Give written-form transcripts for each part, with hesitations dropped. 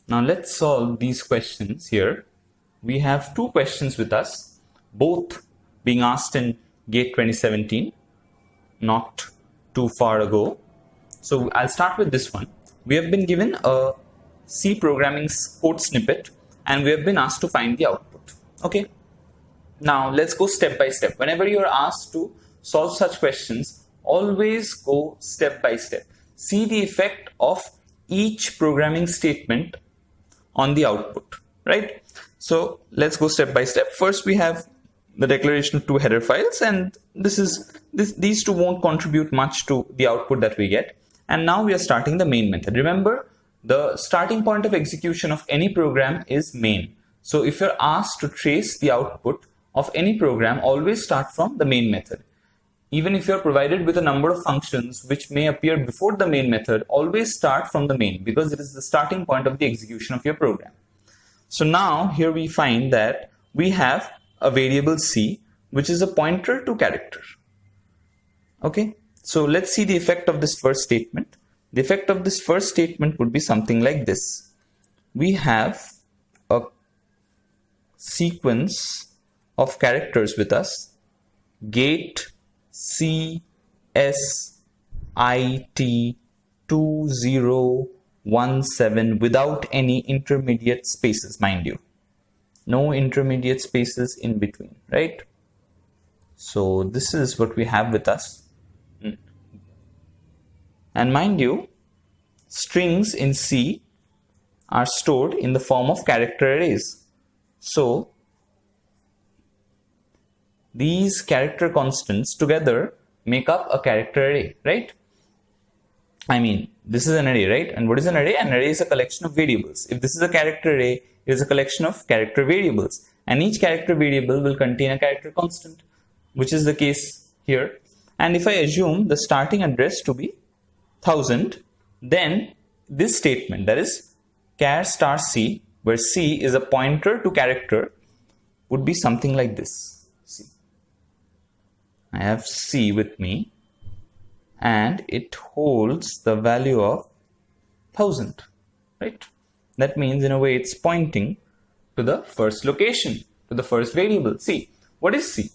Now let's solve these questions here. We have two questions with us, both being asked in GATE 2017, not too far ago. So I'll start with this one. We have been given a C programming code snippet and we have been asked to find the output. Okay. Now let's go step by step. Whenever you are asked to solve such questions, always go step by step. See the effect of each programming statement on the output, right? So let's go step by step. First, we have the declaration of two header files, and these two won't contribute much to the output that we get. And now we are starting the main method. Remember, the starting point of execution of any program is main. So if you're asked to trace the output of any program, always start from the main method. Even if you're provided with a number of functions which may appear before the main method, always start from the main because it is the starting point of the execution of your program. So now here we find that we have a variable C, which is a pointer to character. Okay, so let's see the effect of this first statement. The effect of this first statement would be something like this. We have a sequence of characters with us, GATE C S I T 2017 without any intermediate spaces, mind you. No intermediate spaces in between, right? So this is what we have with us. And mind you, strings in C are stored in the form of character arrays. So these character constants together make up a character array, right? I mean, this is an array, right? And what is an array? An array is a collection of variables. If this is a character array, it is a collection of character variables. And each character variable will contain a character constant, which is the case here. And if I assume the starting address to be 1000, then this statement, that is char star C, where C is a pointer to character, would be something like this. I have C with me and it holds the value of 1000, right? That means in a way it's pointing to the first location, to the first variable C. What is C?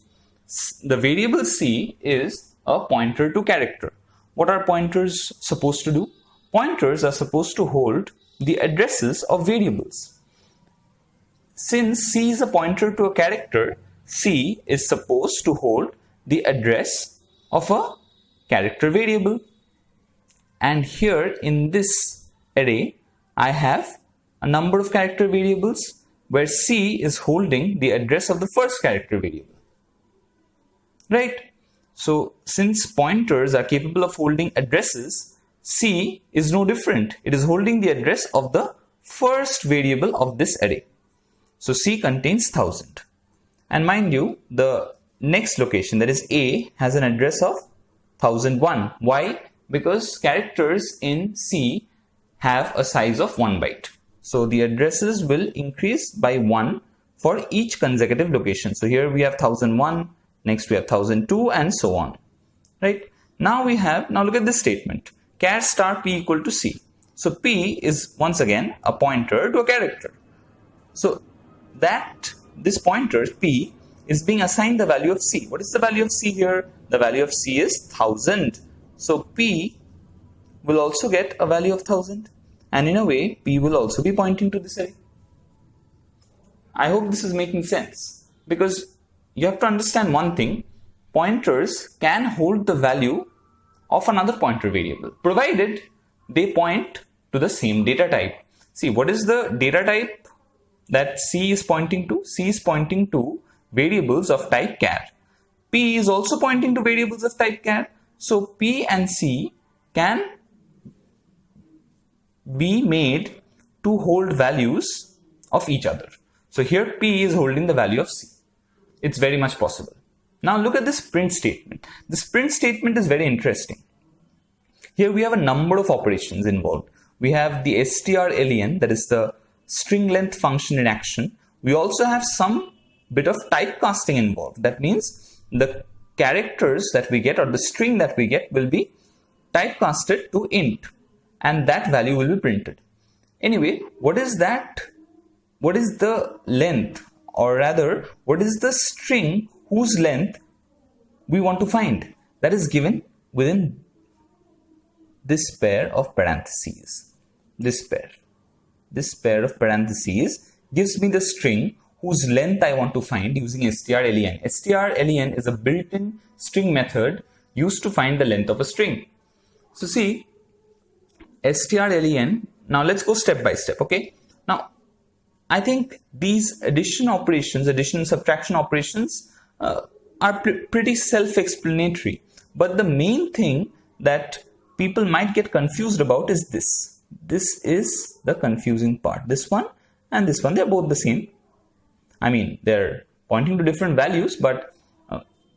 The variable C is a pointer to character. What are pointers supposed to do? Pointers are supposed to hold the addresses of variables. Since C is a pointer to a character, C is supposed to hold the address of a character variable. And here in this array, I have a number of character variables where C is holding the address of the first character variable, right? So since pointers are capable of holding addresses, C is no different. It is holding the address of the first variable of this array. So C contains 1000. And mind you, the next location, that is A, has an address of 1001. Why? Because characters in C have a size of 1 byte. So the addresses will increase by 1 for each consecutive location. So here we have 1001, next we have 1002, and so on. Right? Now look at this statement. Char star P equal to C. So P is once again a pointer to a character. So this pointer P is being assigned the value of C. What is the value of C here? The value of C is 1000. So P will also get a value of 1000. And in a way, P will also be pointing to this array. I hope this is making sense. Because you have to understand one thing. Pointers can hold the value of another pointer variable, provided they point to the same data type. See, what is the data type that C is pointing to? C is pointing to variables of type char. P is also pointing to variables of type char. So P and C can be made to hold values of each other. So here P is holding the value of C. It's very much possible. Now look at this print statement. This print statement is very interesting. Here we have a number of operations involved. We have the strlen, that is the string length function in action. We also have some bit of typecasting involved. That means the characters that we get or the string that we get will be typecasted to int and that value will be printed. Anyway, what is that? What is the length, or rather, what is the string whose length we want to find? That is given within this pair of parentheses. This pair of parentheses gives me the string whose length I want to find using strlen. Strlen is a built-in string method used to find the length of a string. So see, strlen, now let's go step by step, okay? Now, I think these addition and subtraction operations are pretty self-explanatory. But the main thing that people might get confused about is this. This is the confusing part. This one and this one, they're both the same. I mean, they're pointing to different values, but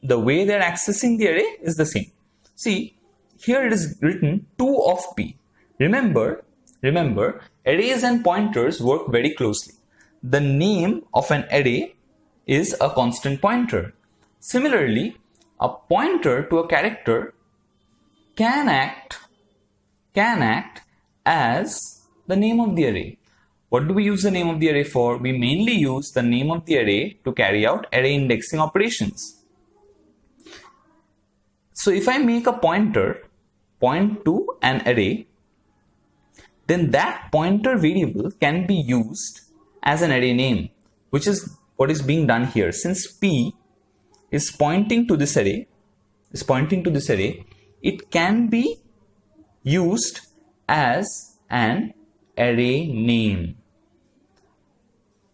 the way they're accessing the array is the same. See, here it is written 2 of p. Remember, arrays and pointers work very closely. The name of an array is a constant pointer. Similarly, a pointer to a character can act as the name of the array. What do we use the name of the array for? We mainly use the name of the array to carry out array indexing operations. So if I make a pointer point to an array, then that pointer variable can be used as an array name, which is what is being done here. Since p is pointing to this array, it can be used as an array name.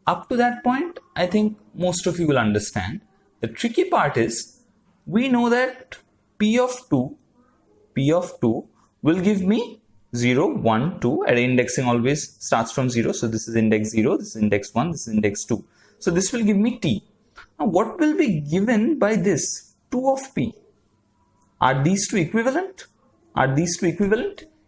Up to that point, I think most of you will understand. The tricky part is, we know that p of 2 will give me 0, 1, 2. Array indexing always starts from 0. So this is index 0, this is index 1, this is index 2. So this will give me t. Now what will be given by this 2 of p? Are these two equivalent?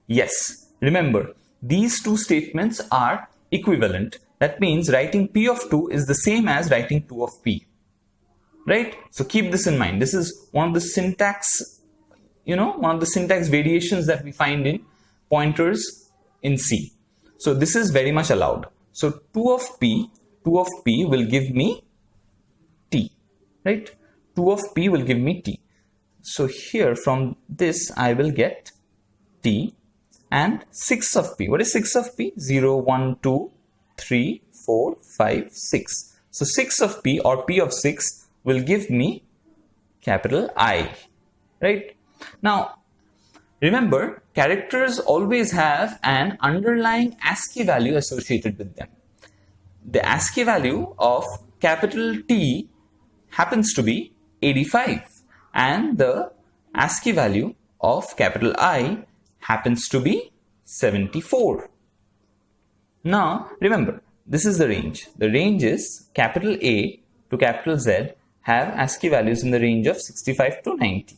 Yes. Remember, these two statements are equivalent. That means writing p of 2 is the same as writing 2 of p. Right? So keep this in mind. This is one of the syntax, variations that we find in pointers in C. So this is very much allowed. So 2 of p will give me t, right? 2 of p will give me t. So here from this I will get t, and 6 of p. What is 6 of p? 0, 1, 2, 3, 4, 5, 6. So 6 of p, or p of 6, will give me capital I, right? Now, remember, characters always have an underlying ASCII value associated with them. The ASCII value of capital T happens to be 85, and the ASCII value of capital I happens to be 74. Now, remember, this is the range. The range is capital A to capital Z have ASCII values in the range of 65 to 90,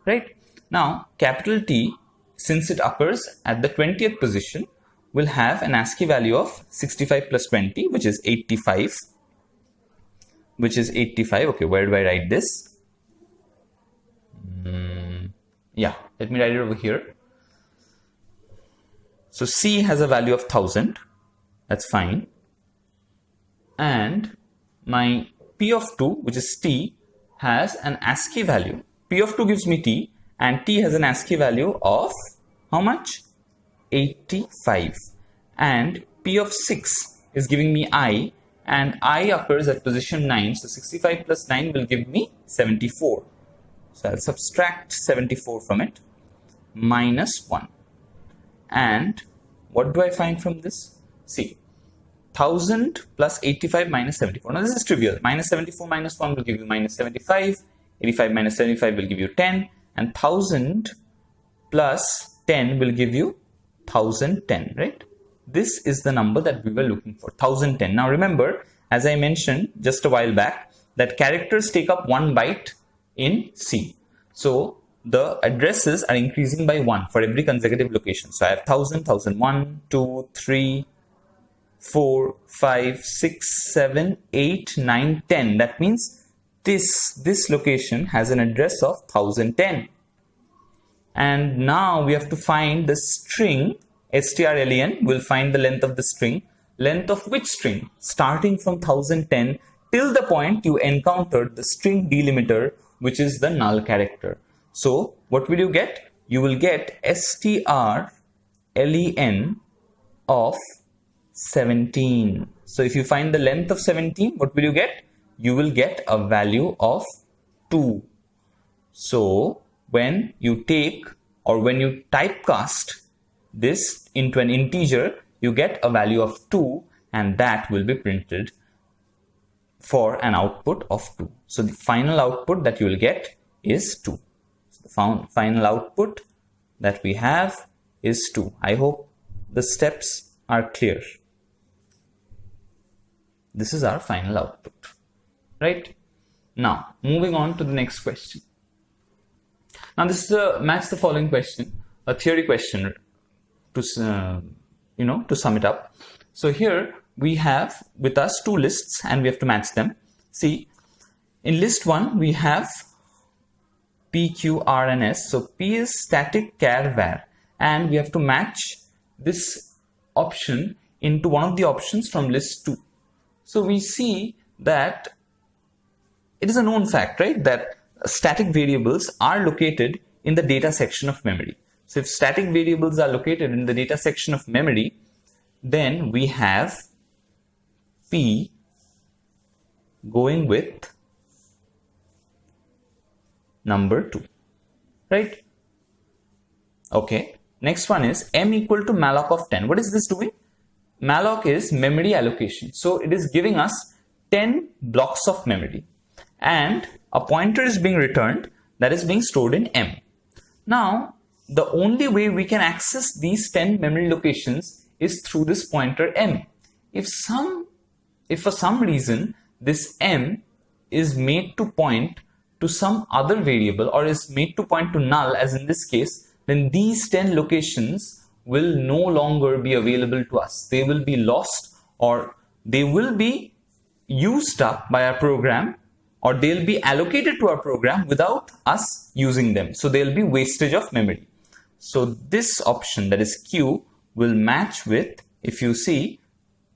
right? Now, capital T, since it occurs at the 20th position, will have an ASCII value of 65 plus 20, which is 85. Okay, where do I write this? Yeah, let me write it over here. So C has a value of 1000. That's fine. And my P of 2, which is T, has an ASCII value. P of 2 gives me T, and T has an ASCII value of how much? 85. And P of 6 is giving me I, and I occurs at position 9. So 65 plus 9 will give me 74. So I'll subtract 74 from it, minus 1. And what do I find from this? See, 1000 plus 85 minus 74. Now this is trivial. Minus 74 minus 1 will give you minus 75. 85 minus 75 will give you 10. And 1000 plus 10 will give you 1010, right? This is the number that we were looking for, 1010. Now remember, as I mentioned just a while back, that characters take up 1 byte in C. So the addresses are increasing by 1 for every consecutive location. So I have 1000, 1001, 2, 3, 4, 5, 6, 7, 8, 9, 10. That means this location has an address of 1010. And now we have to find the string strlen will find the length of the string. Length of which string? Starting from 1010 till the point you encountered the string delimiter, which is the null character. So what will you get? You will get strlen of 17. So if you find the length of 17, what will you get? You will get a value of 2. So when you take or when you typecast this into an integer, you get a value of 2, and that will be printed for an output of 2. So the final output that you will get is 2. So the final output that we have is 2. I hope the steps are clear. This is our final output, right? Now, moving on to the next question. Now, this is a match the following question, a theory question to sum it up. So here we have with us two lists and we have to match them. See, in list 1, we have P, Q, R, and S. So P is static char var, and we have to match this option into one of the options from list 2. So we see that it is a known fact, right, that static variables are located in the data section of memory. So if static variables are located in the data section of memory, then we have P going with number 2, right? Okay, next one is M equal to malloc of 10. What is this doing? Malloc is memory allocation. So it is giving us 10 blocks of memory, and a pointer is being returned that is being stored in M. Now, the only way we can access these 10 memory locations is through this pointer M. If for some reason this M is made to point to some other variable or is made to point to null, as in this case, then these 10 locations will no longer be available to us. They will be lost, or they will be used up by our program, or they'll be allocated to our program without us using them. So there'll be wastage of memory. So this option, that is Q, will match with, if you see,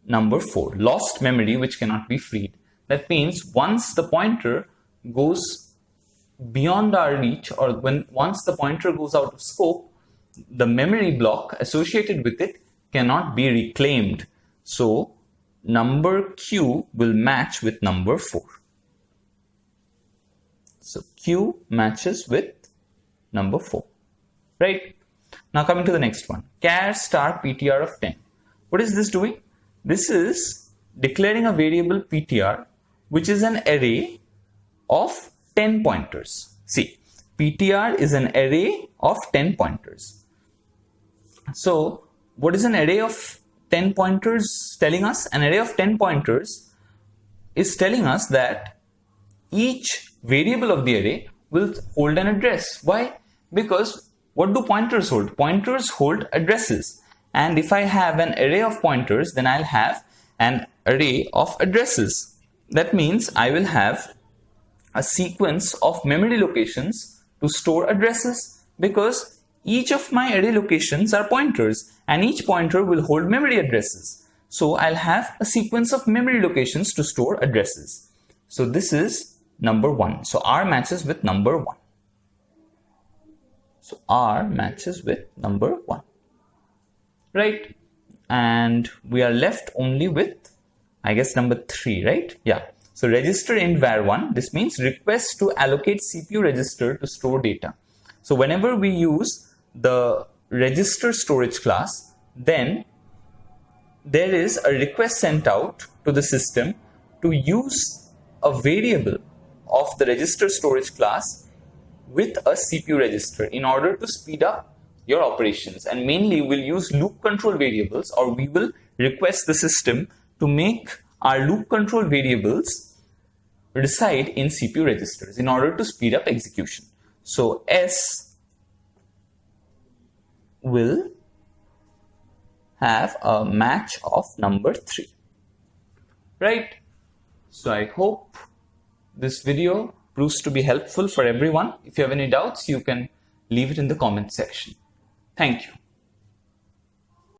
number 4, lost memory which cannot be freed. That means once the pointer goes beyond our reach, or once the pointer goes out of scope, the memory block associated with it cannot be reclaimed. So number Q will match with number 4. So Q matches with number 4, right? Now coming to the next one, char star ptr of 10. What is this doing? This is declaring a variable ptr, which is an array of 10 pointers. See, ptr is an array of 10 pointers. So what is an array of 10 pointers telling us? An array of 10 pointers is telling us that each variable of the array will hold an address. Why? Because what do pointers hold? Pointers hold addresses. And if I have an array of pointers, then I'll have an array of addresses. That means I will have a sequence of memory locations to store addresses, because each of my array locations are pointers and each pointer will hold memory addresses. So I'll have a sequence of memory locations to store addresses. So this is number 1. So R matches with number 1. So R matches with number 1, right? And we are left only with, I guess, number 3, right? Yeah. So register int var1, this means request to allocate CPU register to store data. So whenever we use the register storage class, then there is a request sent out to the system to use a variable of the register storage class with a CPU register in order to speed up your operations. And mainly we'll use loop control variables, or we will request the system to make our loop control variables reside in CPU registers in order to speed up execution. So S will have a match of number 3, right? So I hope this video proves to be helpful for everyone. If you have any doubts, you can leave it in the comment section. Thank you.